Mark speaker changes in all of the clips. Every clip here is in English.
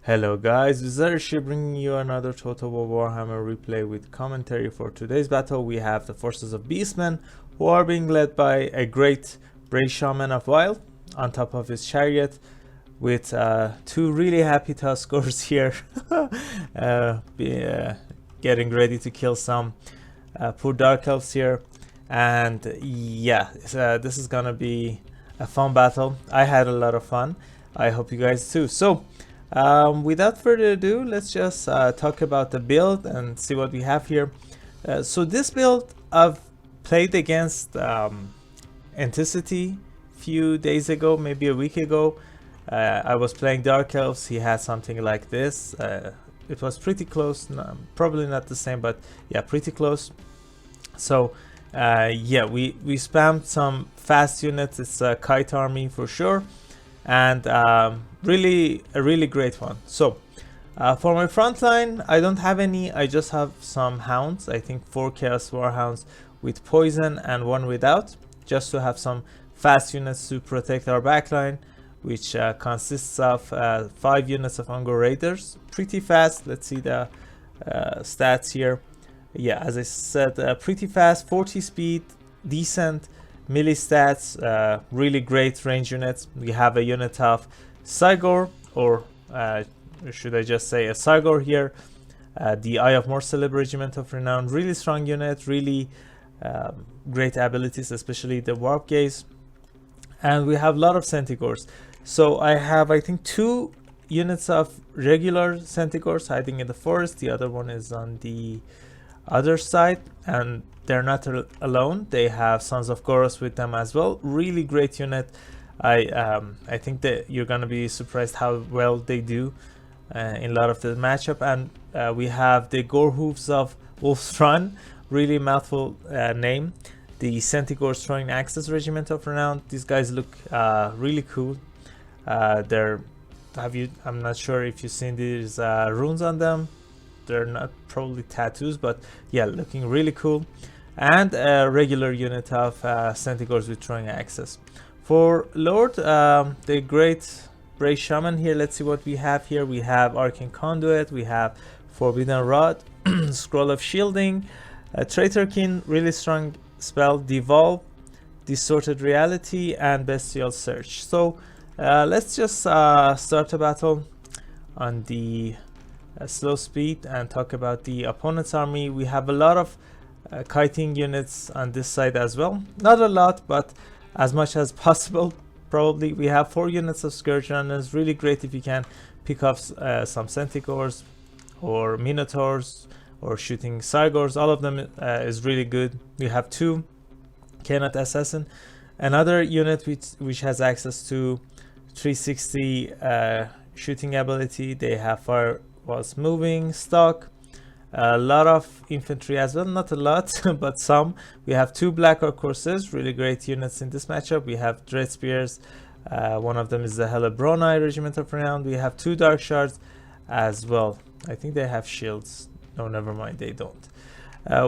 Speaker 1: Hello guys, Zerish here bringing you another Total War Warhammer replay with commentary. For today's battle we have the forces of Beastmen, who are being led by a great Brave Shaman of Wild on top of his chariot with two really happy Tuskers here getting ready to kill some poor Dark Elves here. And yeah, this is gonna be a fun battle. I had a lot of fun. I hope you guys too. So without further ado, let's just talk about the build and see what we have here. So this build I've played against Anticity few days ago, maybe a week ago. I was playing Dark Elves. He had something like this. It was pretty close, probably not the same, but yeah, pretty close. So yeah, we spammed some fast units. It's a kite army for sure, and really a really great one. So for my front line, I don't have any. I just have some hounds. I think 4 Chaos Warhounds with poison and 1 without, just to have some fast units to protect our backline, which consists of 5 units of Ungor Raiders. Pretty fast. Let's see the stats here. Yeah, as I said, pretty fast, 40 speed, decent melee stats, really great range units. We have a unit of Sigor, or should I just say a Sigor here, the Eye of Morcelib Regiment of Renown. Really strong unit, really great abilities, especially the Warp Gaze. And we have a lot of Centigors. So I have, I think, 2 units of regular Centigors hiding in the forest. The other one is on the other side, and they're not alone. They have Sons of Goros with them as well. Really great unit. I think that you're gonna be surprised how well they do in a lot of the matchup. And we have the Gore Hooves of Wolf's Run, really mouthful name. The Centigors Throwing Axes Regiment of Renown. These guys look really cool. I'm not sure if you've seen these runes on them. They're not probably tattoos, but yeah, looking really cool. And a regular unit of Centigors with throwing axes. For Lord, the great Brave Shaman here, let's see what we have here. We have Arcane Conduit, we have Forbidden Rod, Scroll of Shielding, Traitorkin, really strong spell, Devolve, Distorted Reality, and Bestial Search. So let's just start a battle on the slow speed and talk about the opponent's army. We have a lot of kiting units on this side as well. Not a lot, but as much as possible. Probably we have 4 units of Scourge Runners. Really great if you can pick up some Centigors or Minotaurs or shooting Sigors. All of them is really good. We have 2 Kenat Assassin, another unit which has access to 360 shooting ability. They have fire was moving stock, a lot of infantry as well, not a lot but some. We have 2 Black Orc Courses, really great units in this matchup. We have Dread Spears, one of them is the Helebroni Regiment of Renown. We have 2 Dark Shards as well. I think they have shields. No, never mind, they don't.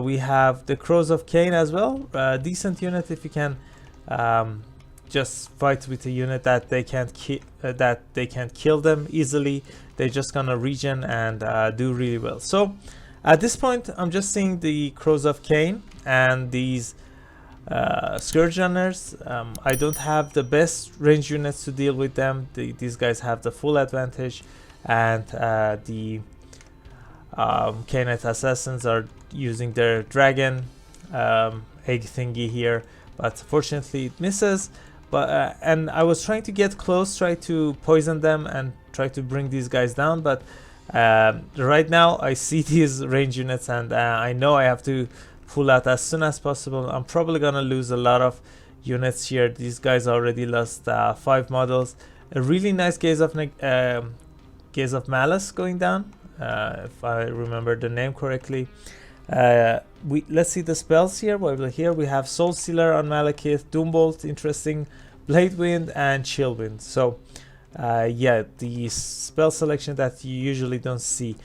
Speaker 1: We have the Crows of Cain as well, decent unit if you can just fight with a unit that they can't kill them easily. They're just gonna regen and do really well. So at this point, I'm just seeing the Crows of Cain and these Scourge Runners. I don't have the best range units to deal with them. These guys have the full advantage, and the Kenat Assassins are using their dragon egg thingy here, but fortunately it misses. But and I was trying to get close, try to poison them and try to bring these guys down, but right now I see these range units, and I know I have to pull out as soon as possible. I'm probably gonna lose a lot of units here. These guys already lost 5 models. A really nice Gaze of Malice going down, if I remember the name correctly. Let's see the spells here. Well, here we have Soul Stealer on Malekith, Doombolt, interesting, Blade Wind, and Chill Wind. So yeah, the spell selection that you usually don't see,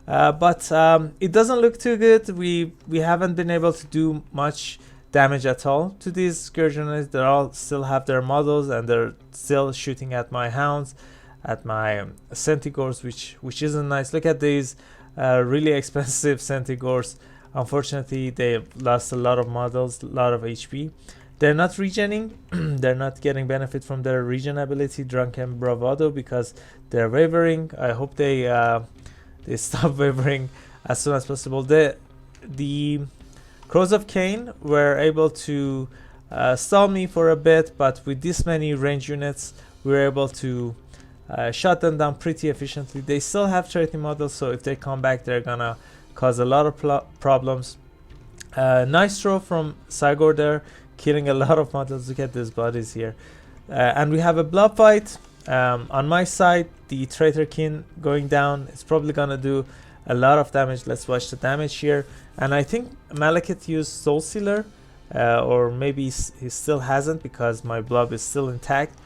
Speaker 1: but it doesn't look too good. We haven't been able to do much damage at all to these Scourge Runners. They all still have their models and they're still shooting at my hounds. at my Centigores, which isn't nice. Look at these really expensive Centigores. Unfortunately, they lost a lot of models, a lot of HP. They're not regening. They're not getting benefit from their regen ability, Drunken Bravado, because they're wavering. I hope they stop wavering as soon as possible. The Crows of Cain were able to stall me for a bit, but with this many range units, we were able to shut them down pretty efficiently. They still have charity models, so if they come back, they're gonna cause a lot of problems. Nice throw from Sigor there, killing a lot of models. Look at these bodies here. And we have a blob fight. On my side, the Traitor King going down. It's probably gonna do a lot of damage. Let's watch the damage here. And I think Malekith used Soul Sealer, or maybe he still hasn't, because my blob is still intact.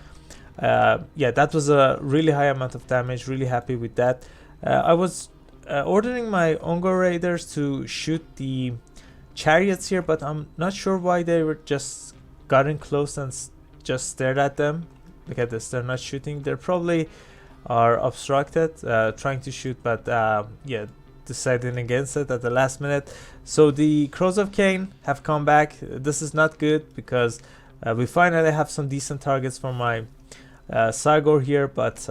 Speaker 1: Yeah, that was a really high amount of damage. Really happy with that. I was ordering my Ungor Raiders to shoot the chariots here, but I'm not sure why they were just gotten close and just stared at them. Look at this, they're not shooting. They probably are obstructed, trying to shoot, but yeah, deciding against it at the last minute. So the Crows of Cain have come back. This is not good, because we finally have some decent targets for my Sigor here, but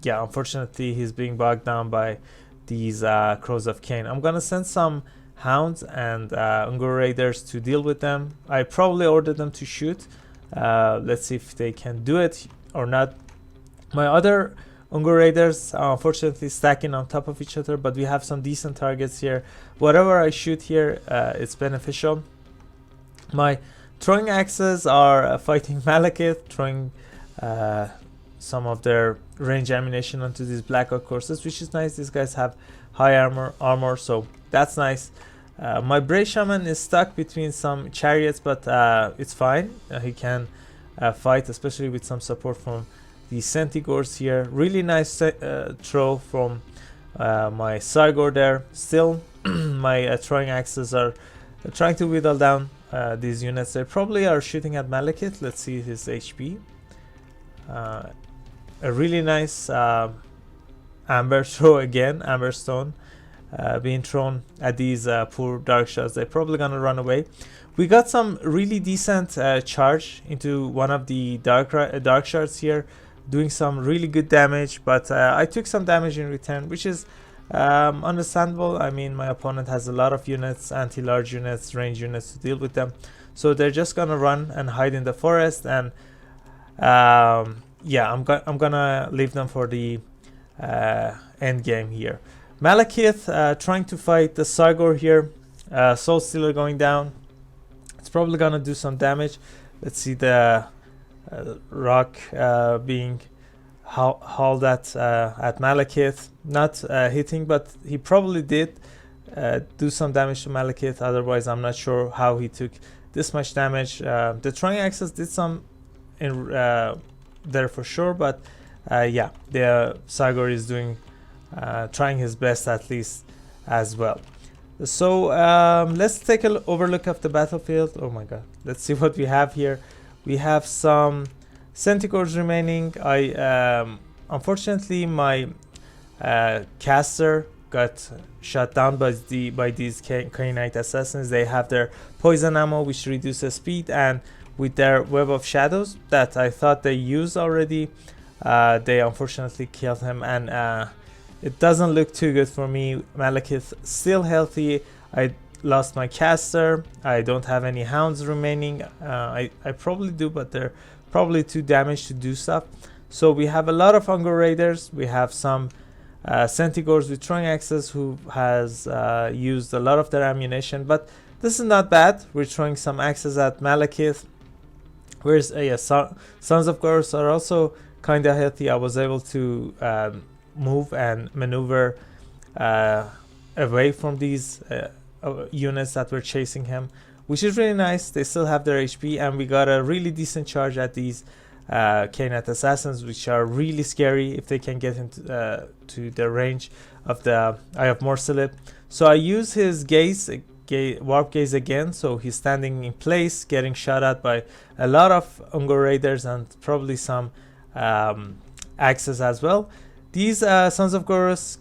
Speaker 1: yeah, unfortunately he's being bogged down by these Crows of Cain. I'm gonna send some Hounds and Ungor Raiders to deal with them. I probably ordered them to shoot. Let's see if they can do it or not. My other Ungor Raiders are unfortunately stacking on top of each other, but we have some decent targets here. Whatever I shoot here, it's beneficial. My throwing axes are fighting Malekith, throwing some of their range ammunition onto these Black Oak horses, which is nice. These guys have high armor, so that's nice. My Brave Shaman is stuck between some chariots, but it's fine. He can fight, especially with some support from the Centigores here. Really nice throw from my Sigor there. Still, my throwing axes are trying to whittle down these units. They probably are shooting at Malekith. Let's see his HP. A really nice amber throw again, amber stone being thrown at these poor dark shards. They're probably gonna run away. We got some really decent charge into one of the dark shards here, doing some really good damage, but I took some damage in return, which is understandable. I mean, my opponent has a lot of units, anti-large units, range units to deal with them, so they're just gonna run and hide in the forest, and yeah, I'm gonna leave them for the end game here. Malekith trying to fight the Sigor here. Soul Stealer going down. It's probably gonna do some damage. Let's see the rock being hauled at Malekith. Not hitting, but he probably did do some damage to Malekith. Otherwise, I'm not sure how he took this much damage. The throwing axes did some in there for sure, but yeah, the Sigor is doing trying his best at least as well. So let's take a overlook of the battlefield. Oh my god, let's see what we have here. We have some Centigores remaining. Unfortunately my caster got shot down by these Cainite assassins. They have their poison ammo, which reduces speed, and with their web of shadows that I thought they used already, they unfortunately killed him, and it doesn't look too good for me. Malekith still healthy. I lost my caster. I don't have any hounds remaining. I probably do, but they're probably too damaged to do stuff. So we have a lot of Ungor Raiders. We have some Centigores with throwing axes who has used a lot of their ammunition, but this is not bad. We're throwing some axes at Malekith. Whereas yeah, Sons of Gorus are also kind of healthy. I was able to move and maneuver away from these units that were chasing him, which is really nice. They still have their HP, and we got a really decent charge at these Cainite assassins, which are really scary if they can get into to the range of the Eye of Morsalib. So I use his warp gaze again, so he's standing in place, getting shot at by a lot of Ungor Raiders and probably some access as well. These Sons of Gorus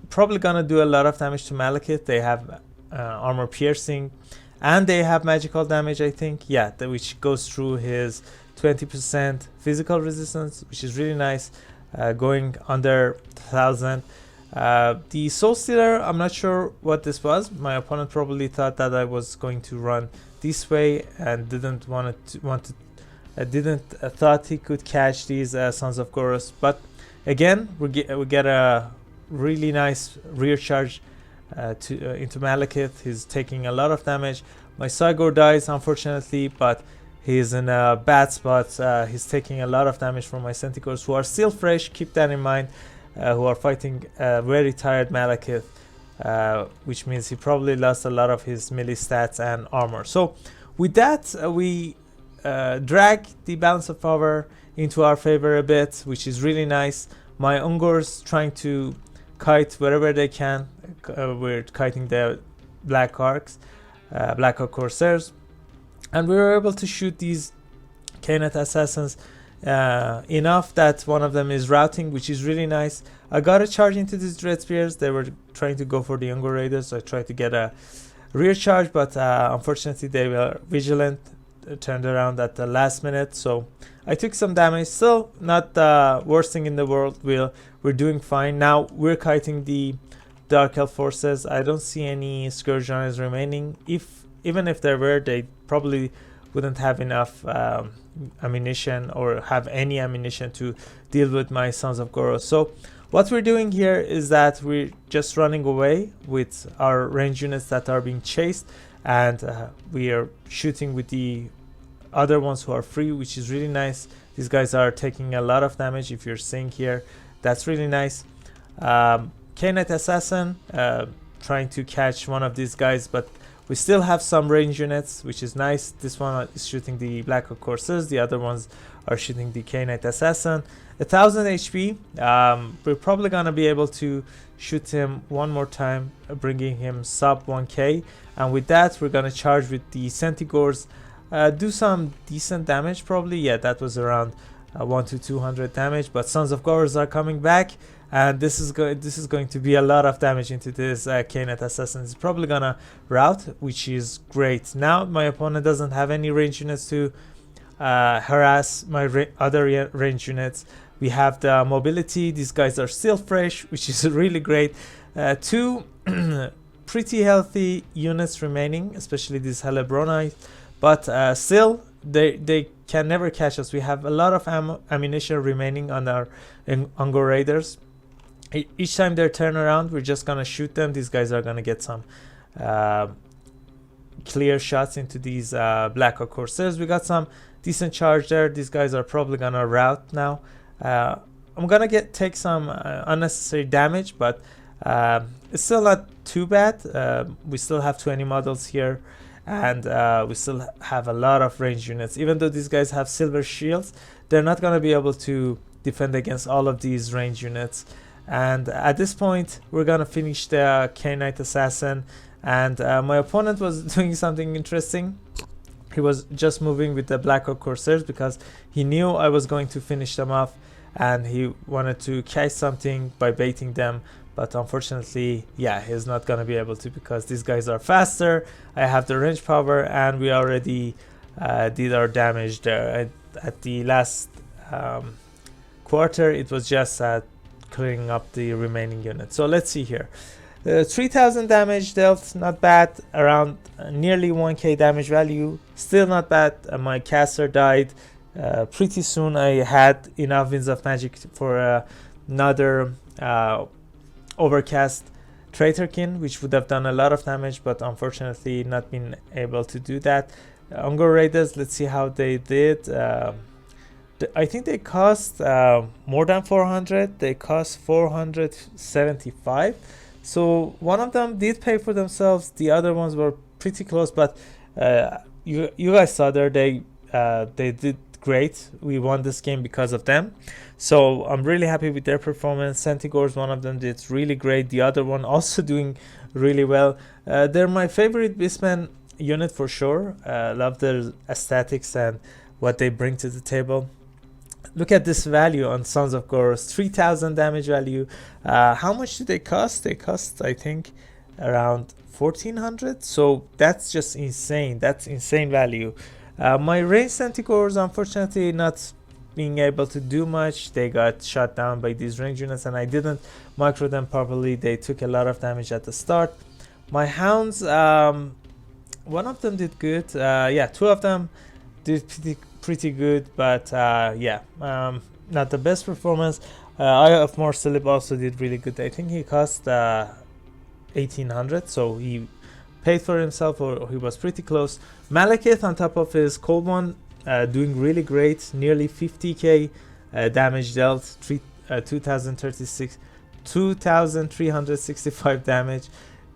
Speaker 1: probably gonna do a lot of damage to Malekith. They have armor piercing, and they have magical damage, I think. Yeah, which goes through his 20% physical resistance, which is really nice, going under 1000. The Soul Stealer, I'm not sure what this was. My opponent probably thought that I was going to run this way and didn't thought he could catch these Sons of Gorus. But again, we get a really nice rear charge into Malekith. He's taking a lot of damage. My Cygor dies, unfortunately, but he's in a bad spot. He's taking a lot of damage from my Centaurs, who are still fresh. Keep that in mind. Who are fighting very tired Malekith, which means he probably lost a lot of his melee stats and armor. So with that, we drag the balance of power into our favor a bit, which is really nice. My Ungors trying to kite wherever they can. We're kiting the Black Arc Corsairs, and we were able to shoot these Knight Assassins enough that one of them is routing, which is really nice. I got a charge into these Dread Spears. They were trying to go for the Ungor Raiders, so I tried to get a rear charge, but unfortunately they were vigilant, turned around at the last minute, so I took some damage. Still not the worst thing in the world. We're doing fine. Now we're kiting the Dark Elf forces. I don't see any Scourge Runners remaining. Even if there were, they probably wouldn't have enough ammunition or have any ammunition to deal with my Sons of Gorus. So what we're doing here is that we're just running away with our range units that are being chased, and we are shooting with the other ones who are free, which is really nice. These guys are taking a lot of damage. If you're seeing here, that's really nice. Knight Assassin trying to catch one of these guys, but we still have some range units, which is nice. This one is shooting the Black Oak Corsairs. The other ones are shooting the Knight Assassin. 1000 HP. We're probably gonna be able to shoot him one more time, bringing him sub 1k. And with that, we're gonna charge with the Centaurs, do some decent damage probably. Yeah, that was around 1 to 200 damage. But Sons of Gorus are coming back, and this is going to be a lot of damage into this Knight Assassin. It's probably gonna rout, which is great. Now my opponent doesn't have any range units to harass my other range units. We have the mobility. These guys are still fresh, which is really great. Two pretty healthy units remaining, especially this Helebronite, but still they can never catch us. We have a lot of ammunition remaining on our Ungor Raiders. Each time they turn around, we're just gonna shoot them. These guys are gonna get some clear shots into these Black Oak Corsairs. We got some decent charge there. These guys are probably gonna rout now. I'm gonna take some unnecessary damage, but it's still not too bad. We still have 20 models here, and we still have a lot of range units. Even though these guys have silver shields, they're not gonna be able to defend against all of these range units. And at this point, we're gonna finish the Knight Assassin. And my opponent was doing something interesting. He was just moving with the Black Oak Corsairs because he knew I was going to finish them off, and he wanted to catch something by baiting them. But unfortunately, yeah, he's not gonna be able to because these guys are faster. I have the range power, and we already did our damage there. At the last quarter, it was just clearing up the remaining units. So let's see here. 3000 damage dealt, not bad. Around nearly 1k damage value, still not bad. My caster died pretty soon. I had enough Winds of Magic for another Overcast Traitorkin, which would have done a lot of damage, but unfortunately not been able to do that. Ungor Raiders, let's see how they did. I think they cost more than 400. They cost 475. So one of them did pay for themselves. The other ones were pretty close, but you guys saw there, they did great. We won this game because of them. So I'm really happy with their performance. Centaurs, one of them did really great. The other one also doing really well. They're my favorite Beastmen unit for sure. Love their aesthetics and what they bring to the table. Look at this value on Sons of Goros, 3000 damage value. How much did they cost? They cost, I think, around 1400. So that's just insane. That's insane value. My ranged Centaurs, unfortunately, not being able to do much. They got shot down by these range units, and I didn't micro them properly. They took a lot of damage at the start. My hounds, one of them did good. Yeah, two of them did pretty good, but yeah, not the best performance. Eye of Morsalib also did really good. I think he cost 1800, so he paid for himself, or he was pretty close. Malekith on top of his cold one, doing really great, nearly 50k damage dealt, 2365 damage.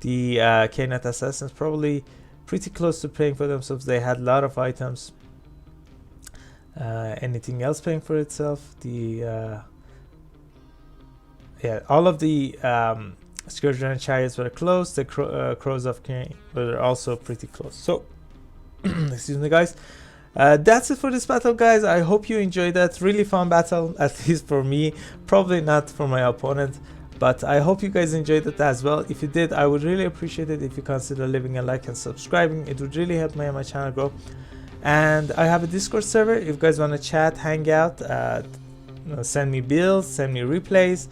Speaker 1: The Kainat Assassins probably pretty close to paying for themselves. They had a lot of items. Anything else paying for itself? The yeah, all of the Scourge and Chariots were close. The Crows of King were also pretty close. So excuse me, guys. That's it for this battle, guys. I hope you enjoyed that. Really fun battle, at least for me. Probably not for my opponent, but I hope you guys enjoyed it as well. If you did, I would really appreciate it if you consider leaving a like and subscribing. It would really help me and my channel grow. And I have a Discord server. If you guys want to chat, hang out, send me builds, send me replays,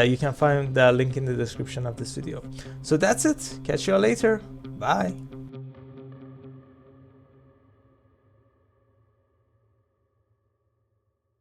Speaker 1: you can find the link in the description of this video. So that's it. Catch you all later. Bye.